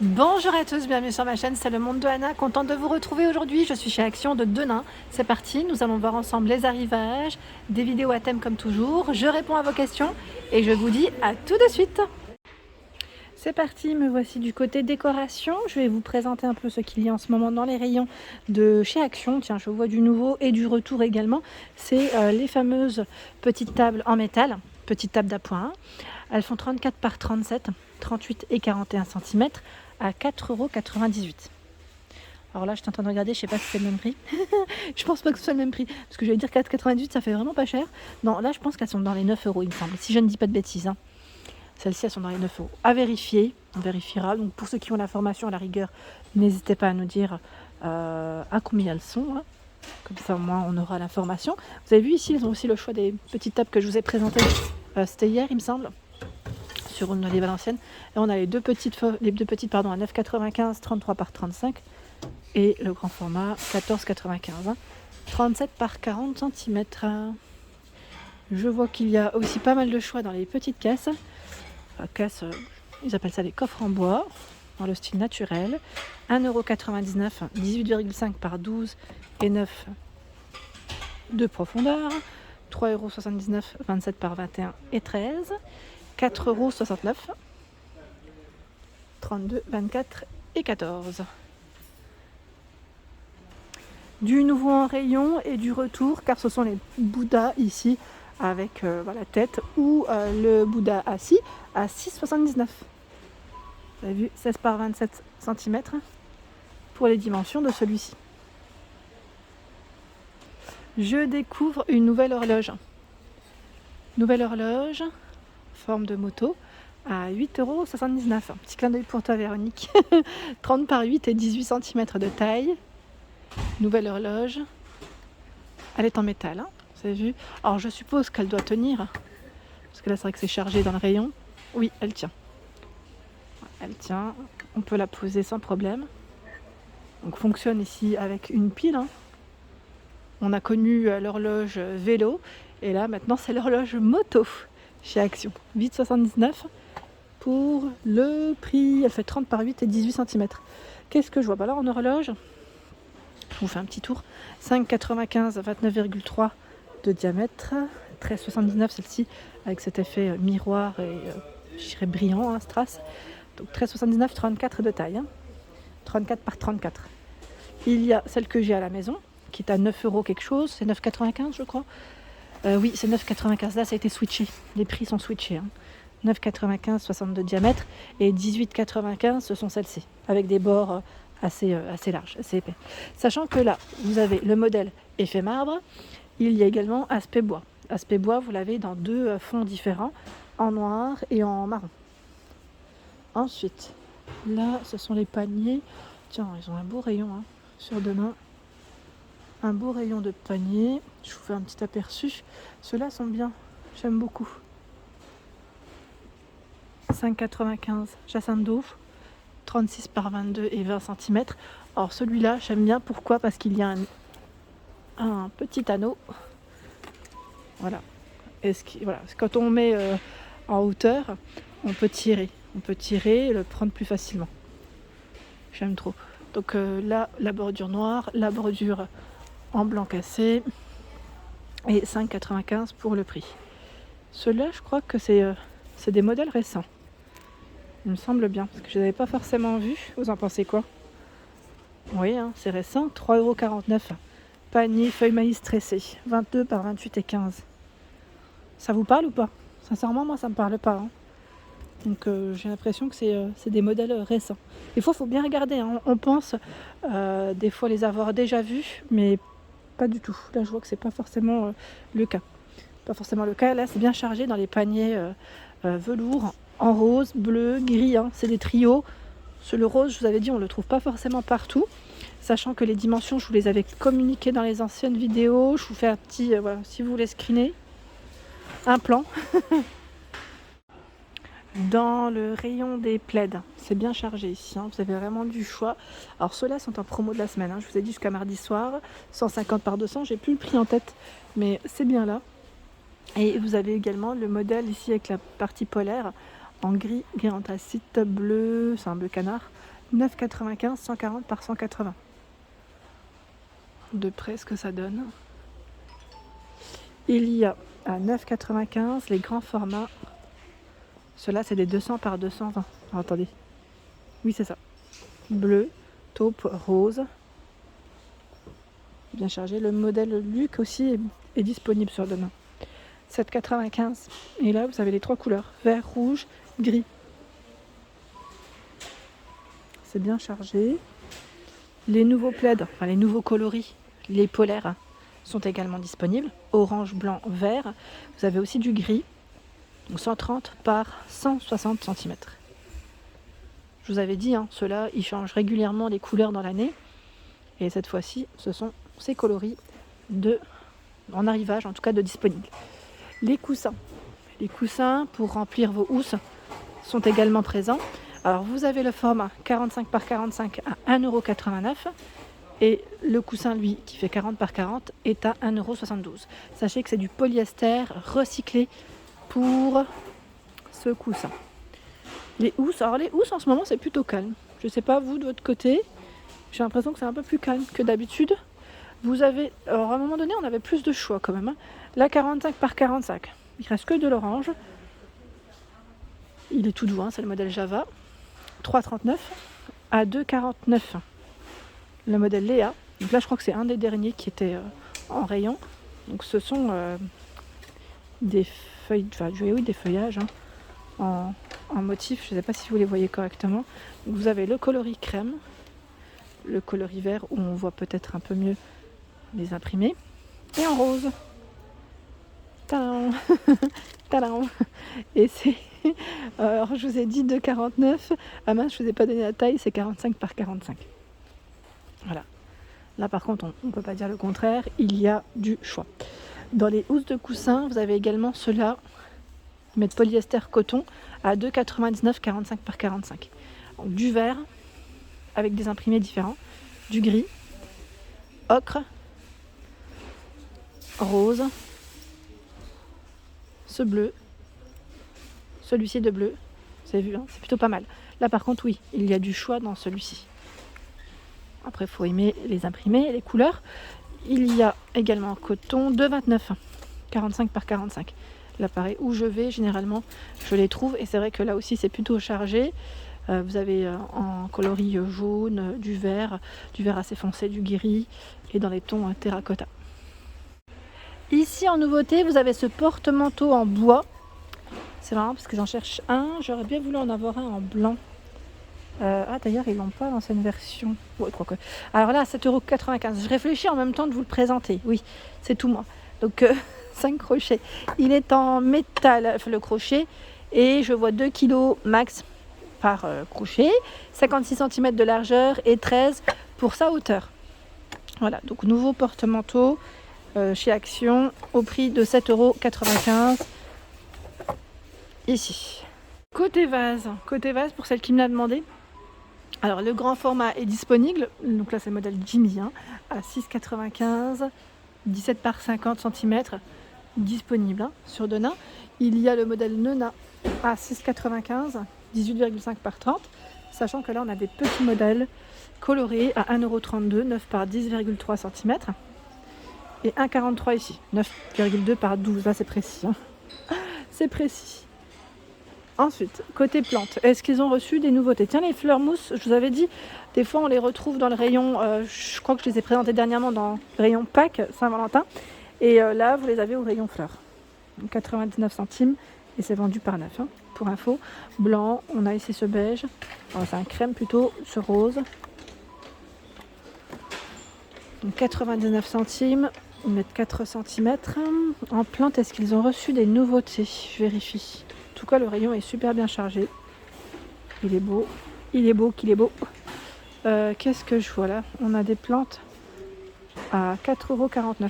Bonjour à tous, bienvenue sur ma chaîne, c'est le monde de Anna, contente de vous retrouver aujourd'hui. Je suis chez Action de Denain. C'est parti, nous allons voir ensemble les arrivages, des vidéos à thème comme toujours. Je réponds à vos questions et je vous dis à tout de suite. C'est parti, me voici du côté décoration. Je vais vous présenter un peu ce qu'il y a en ce moment dans les rayons de chez Action. Tiens, je vois du nouveau et du retour également. C'est les fameuses petites tables en métal, petites tables d'appoint. Elles font 34 par 37, 38 et 41 cm à 4,98 €. Alors là, je suis en train de regarder, je sais pas si c'est le même prix. Je pense pas que ce soit le même prix, parce que j'allais dire 4,98, ça fait vraiment pas cher. Non, là, je pense qu'elles sont dans les 9 € il me semble, si je ne dis pas de bêtises. Celles-ci, elles sont dans les 9 €. À vérifier, on vérifiera. Donc pour ceux qui ont l'information à la rigueur, n'hésitez pas à nous dire à combien elles sont. Comme ça, au moins, on aura l'information. Vous avez vu ici, ils ont aussi le choix des petites tables que je vous ai présentées. C'était hier, il me semble, sur une des Valenciennes. Et on a les deux petites à 9,95, 33 par 35. Et le grand format, 14,95. 37 par 40 cm. Je vois qu'il y a aussi pas mal de choix dans les petites caisses. Ils appellent ça des coffres en bois, dans le style naturel. 1,99 €, 18,5 par 12 et 9 de profondeur. 3,79 €, 27 par 21 et 13. 4,69 €, 32, 24 et 14. Du nouveau en rayon et du retour, car ce sont les Bouddhas ici, avec la tête ou le Bouddha assis à 6,79 €. Vous avez vu, 16 par 27 cm pour les dimensions de celui-ci. Je découvre une nouvelle horloge. Nouvelle horloge, forme de moto, à 8,79 €. Petit clin d'œil pour toi, Véronique. 30 par 8 et 18 cm de taille. Nouvelle horloge. Elle est en métal, vous avez vu. Alors je suppose qu'elle doit tenir, parce que là c'est vrai que c'est chargé dans le rayon. Oui, elle tient. Elle tient, on peut la poser sans problème. Donc fonctionne ici avec une pile. On a connu l'horloge vélo, et là maintenant c'est l'horloge moto chez Action. 8,79 € pour le prix. Elle fait 30 par 8 et 18 cm. Qu'est-ce que je vois? Là en horloge, je vous fais un petit tour. 5,95, 29,3 de diamètre. 13,79 celle-ci, avec cet effet miroir et je dirais brillant, strass. Donc 13,79, 34 de taille. 34 par 34. Il y a celle que j'ai à la maison, qui est à 9 € quelque chose. C'est 9,95 je crois. Oui, c'est 9,95. Là, ça a été switché. Les prix sont switchés. 9,95, 62 de diamètre. Et 18,95, ce sont celles-ci, avec des bords assez large, assez épais. Sachant que là, vous avez le modèle effet marbre, il y a également aspect bois. Aspect bois, vous l'avez dans deux fonds différents, en noir et en marron. Ensuite, là, ce sont les paniers. Tiens, ils ont un beau rayon sur Denain. Un beau rayon de paniers. Je vous fais un petit aperçu. Ceux-là sont bien, j'aime beaucoup. 5,95 Jacinthe d'eau. 36 par 22 et 20 cm. Alors celui-là, j'aime bien. Pourquoi? Parce qu'il y a un petit anneau. Voilà. Quand on met en hauteur, on peut tirer. On peut tirer et le prendre plus facilement. J'aime trop. Donc là, la bordure noire, la bordure en blanc cassé. Et 5,95 pour le prix. Ceux-là, je crois que c'est des modèles récents. Il me semble bien, parce que je ne les avais pas forcément vus. Vous en pensez quoi? Oui, c'est récent, 3,49 €. Panier feuille maïs tressé, 22 par 28 et 15. Ça vous parle ou pas? Sincèrement, moi, ça me parle pas. Donc j'ai l'impression que c'est des modèles récents. Des fois, il faut bien regarder. On pense des fois les avoir déjà vus, mais pas du tout. Là, je vois que c'est pas forcément le cas. Pas forcément le cas. Là, c'est bien chargé dans les paniers velours en rose, bleu, gris. C'est des trios. Le rose, je vous avais dit, on le trouve pas forcément partout. Sachant que les dimensions, je vous les avais communiquées dans les anciennes vidéos. Je vous fais un petit, si vous voulez screener, un plan. Dans le rayon des plaids, c'est bien chargé ici, vous avez vraiment du choix. Alors ceux-là sont en promo de la semaine, je vous ai dit jusqu'à mardi soir, 150 par 200, j'ai plus le prix en tête, mais c'est bien là. Et vous avez également le modèle ici avec la partie polaire en gris anthracite bleu, c'est un bleu canard, 9,95, 140 par 180. De près ce que ça donne. Il y a à 9,95 les grands formats. Ceux-là c'est des 200 par 220. Oh, attendez. Oui c'est ça. Bleu, taupe, rose. Bien chargé. Le modèle Luc aussi est disponible sur Denain. 7,95. Et là vous avez les 3 couleurs. Vert, rouge, gris. C'est bien chargé. Les nouveaux plaids, enfin les nouveaux coloris, les polaires sont également disponibles. Orange, blanc, vert. Vous avez aussi du gris. Donc 130 par 160 cm. Je vous avais dit, ceux-là, ils changent régulièrement les couleurs dans l'année. Et cette fois-ci, ce sont ces coloris en arrivage, en tout cas de disponibles. Les coussins. Les coussins pour remplir vos housses sont également présents. Alors vous avez le format 45 par 45 à 1,89 €. Et le coussin, lui, qui fait 40 par 40, est à 1,72 €. Sachez que c'est du polyester recyclé pour ce coussin. Les housses, alors les housses en ce moment c'est plutôt calme. Je ne sais pas vous de votre côté, j'ai l'impression que c'est un peu plus calme que d'habitude. Vous avez, alors à un moment donné on avait plus de choix quand même. Là 45 par 45, il reste que de l'orange. Il est tout doux, c'est le modèle Java. 3,39 à 2,49. Le modèle Léa. Donc là je crois que c'est un des derniers qui était en rayon. Donc ce sont des feuilles, des feuillages en motif. Je ne sais pas si vous les voyez correctement. Donc vous avez le coloris crème, le coloris vert où on voit peut-être un peu mieux les imprimés, et en rose. Tadam. Tadam. Et c'est alors je vous ai dit 2,49. Ah mince, je ne vous ai pas donné la taille, c'est 45 par 45. Voilà. Là par contre on ne peut pas dire le contraire, il y a du choix. Dans les housses de coussin, vous avez également ceux-là, mais de polyester coton, à 2,99, 45 par 45. Donc, du vert, avec des imprimés différents, du gris, ocre, rose, ce bleu, celui-ci de bleu, vous avez vu, c'est plutôt pas mal. Là par contre oui, il y a du choix dans celui-ci. Après il faut aimer les imprimés, les couleurs. Il y a également coton 2,29, 45 par 45. Là pareil, où je vais généralement je les trouve, et c'est vrai que là aussi c'est plutôt chargé. Vous avez en coloris jaune, du vert assez foncé, du gris, et dans les tons terracotta. Ici en nouveauté vous avez ce porte-manteau en bois. C'est marrant parce que j'en cherche un, j'aurais bien voulu en avoir un en blanc. D'ailleurs ils l'ont pas l'ancienne version. Ouais, quoi que. Alors là 7,95 €. Je réfléchis en même temps de vous le présenter. Oui, c'est tout moi. Donc 5 crochets. Il est en métal, le crochet, et je vois 2 kg max par crochet, 56 cm de largeur et 13 pour sa hauteur. Voilà, donc nouveau porte-manteau chez Action au prix de 7,95 € ici. Côté vase pour celle qui me l'a demandé. Alors le grand format est disponible, donc là c'est le modèle Jimmy à 6,95, 17 par 50 cm disponible sur Denain. Il y a le modèle Nena à 6,95, 18,5 par 30, sachant que là on a des petits modèles colorés à 1,32 €, 9 par 10,3 cm, et 1,43 ici, 9,2 par 12, là c'est précis. C'est précis. Ensuite, côté plantes, est-ce qu'ils ont reçu des nouveautés? Tiens, les fleurs mousses, je vous avais dit, des fois on les retrouve dans le rayon, je crois que je les ai présentées dernièrement dans le rayon Pâques, Saint-Valentin, et là vous les avez au rayon fleurs. 99 centimes, et c'est vendu par 9, pour info. Blanc, on a ici ce beige, c'est un crème plutôt, ce rose. Donc 99 centimes, 1,4 cm. En plantes, est-ce qu'ils ont reçu des nouveautés? Je vérifie. En tout cas, le rayon est super bien chargé. Il est beau, qu'il est beau. Qu'est-ce que je vois là? On a des plantes à 4,49 €.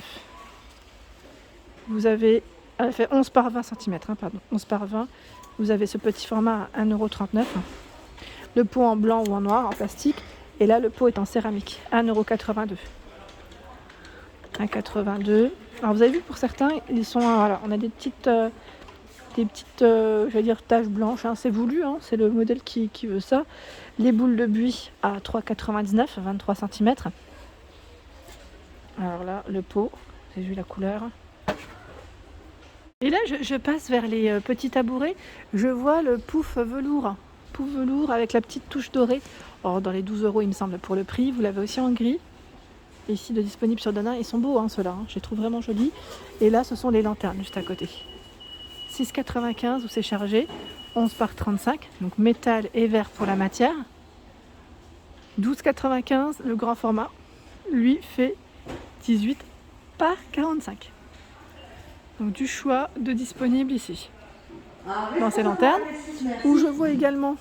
Vous avez, elle fait 11 par 20 cm, 11 par 20. Vous avez ce petit format à 1,39 €. Le pot en blanc ou en noir, en plastique. Et là, le pot est en céramique, 1,82 €. 1,82 €. Alors vous avez vu, pour certains, ils sont, voilà, on a des petites des petites je vais dire taches blanches, hein, c'est voulu, hein, c'est le modèle qui veut ça. Les boules de buis à 3,99 23 cm. Alors là, le pot, j'ai vu la couleur. Et là, je passe vers les petits tabourets. Je vois le pouf velours. Pouf velours avec la petite touche dorée. Or, dans les 12 € il me semble pour le prix. Vous l'avez aussi en gris. Et ici, de disponible sur Dana. Ils sont beaux, hein, ceux-là. Hein. Je les trouve vraiment jolis. Et là, ce sont les lanternes juste à côté. 6,95 où c'est chargé. 11 par 35. Donc métal et verre pour la matière. 12,95 le grand format. Lui fait 18 par 45. Donc du choix de disponible ici. Dans ces lanternes. Où je vois également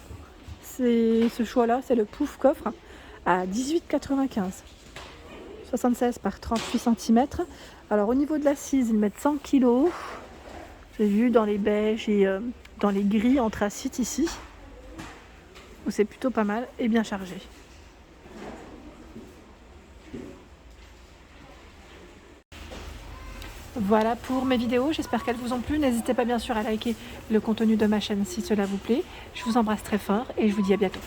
ce choix-là, c'est le pouf coffre à 18,95. 76 par 38 cm. Alors au niveau de l'assise, ils mettent 100 kg. J'ai vu dans les beiges et dans les gris anthracite ici. Où c'est plutôt pas mal et bien chargé. Voilà pour mes vidéos, j'espère qu'elles vous ont plu. N'hésitez pas bien sûr à liker le contenu de ma chaîne si cela vous plaît. Je vous embrasse très fort et je vous dis à bientôt.